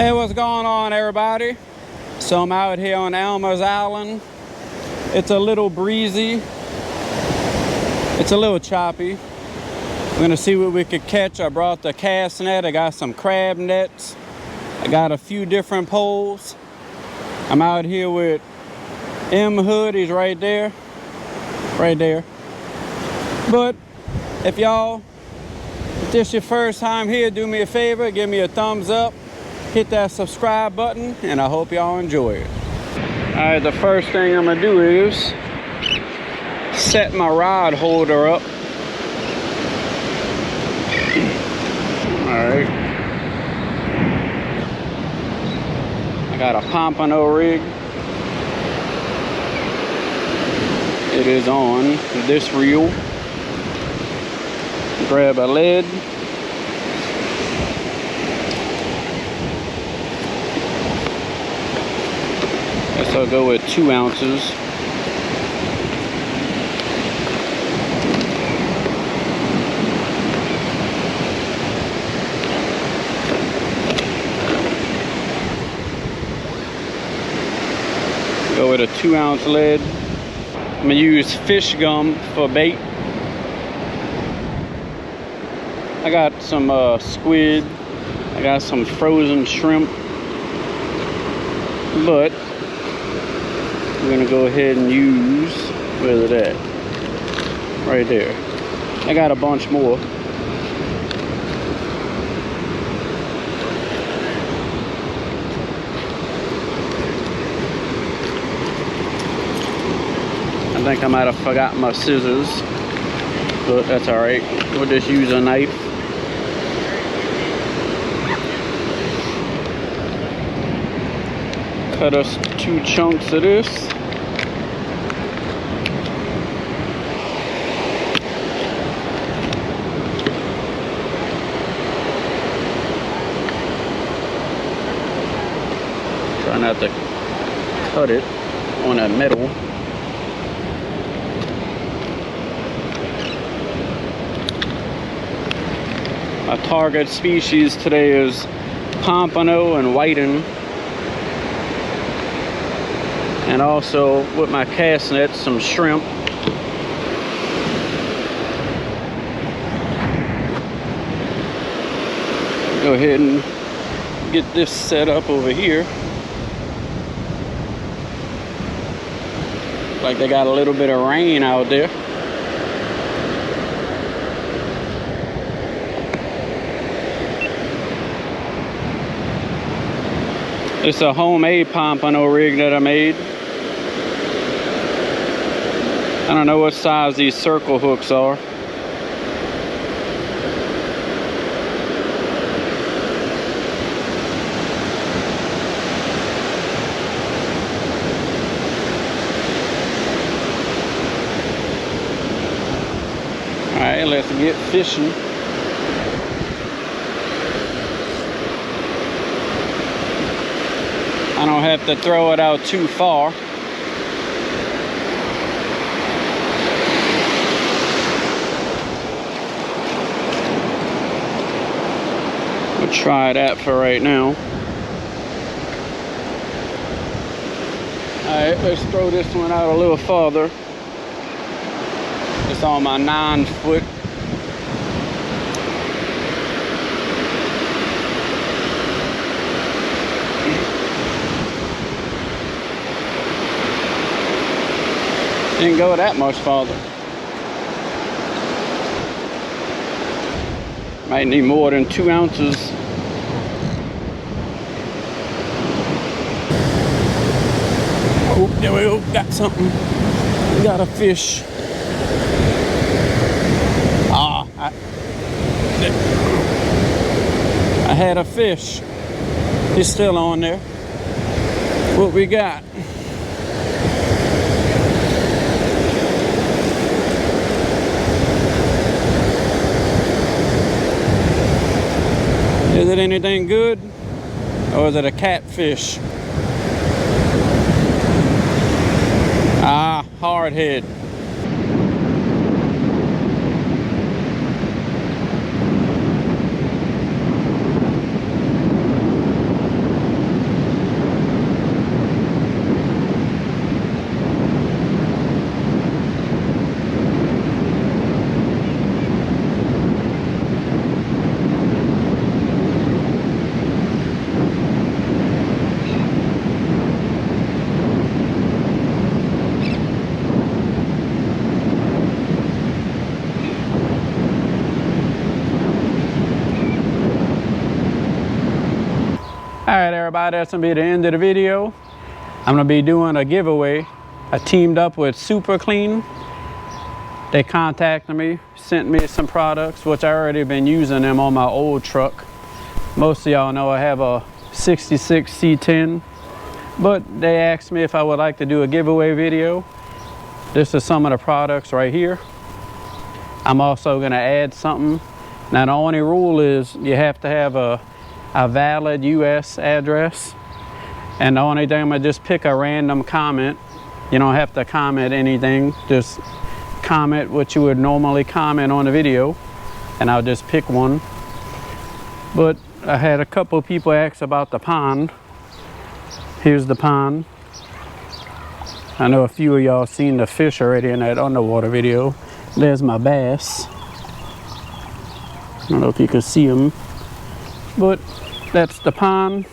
Hey, what's going on, everybody? So I'm out here on Elmer's Island. It's a little breezy. It's a little choppy. We're gonna see what we could catch. I brought the cast net. I got some crab nets. I got a few different poles. I'm out here with M Hood. He's right there. Right there. But if this your first time here, do me a favor, give me a thumbs up. Hit that subscribe button, and I hope y'all enjoy it. All right, the first thing I'm gonna do is set my rod holder up. All right. I got a pompano rig. It is on this reel. Grab a lead. Guess I'll go with 2 ounces. Go with a 2-ounce lead. I'm gonna use fish gum for bait. I got some squid. I got some frozen shrimp. But we're gonna go ahead and use, where's it at? Right there. I got a bunch more. I think I might have forgot my scissors, but that's all right. We'll just use a knife. Cut us 2 chunks of this. Try not to cut it on that metal. My target species today is pompano and whiting. And also with my cast net, some shrimp. Go ahead and get this set up over here. Like they got a little bit of rain out there. It's a homemade pompano rig that I made. I don't know what size these circle hooks are. All right, let's get fishing. I don't have to throw it out too far. We'll try that for right now. Alright, let's throw this one out a little farther. It's on my 9-foot. Didn't go that much farther. Might need more than 2 ounces. Oh, there we go. Got something. We got a fish. I had a fish. He's still on there. What we got? Is it anything good? Or is it a catfish? Ah, hardhead. Alright everybody, that's gonna be the end of the video. I'm gonna be doing a giveaway. I teamed up with Super Clean. They contacted me, sent me some products, which I already been using them on my old truck. Most of y'all know I have a 66 C10, but they asked me if I would like to do a giveaway video. This is some of the products right here. I'm also gonna add something. Now the only rule is you have to have a valid US address. And the only thing, I'm gonna just pick a random comment. You don't have to comment anything, just comment what you would normally comment on the video, and I'll just pick one. But I had a couple people ask about the pond. Here's the pond. I know a few of y'all seen the fish already in that underwater video. There's my bass. I don't know if you can see them, but that's the pond.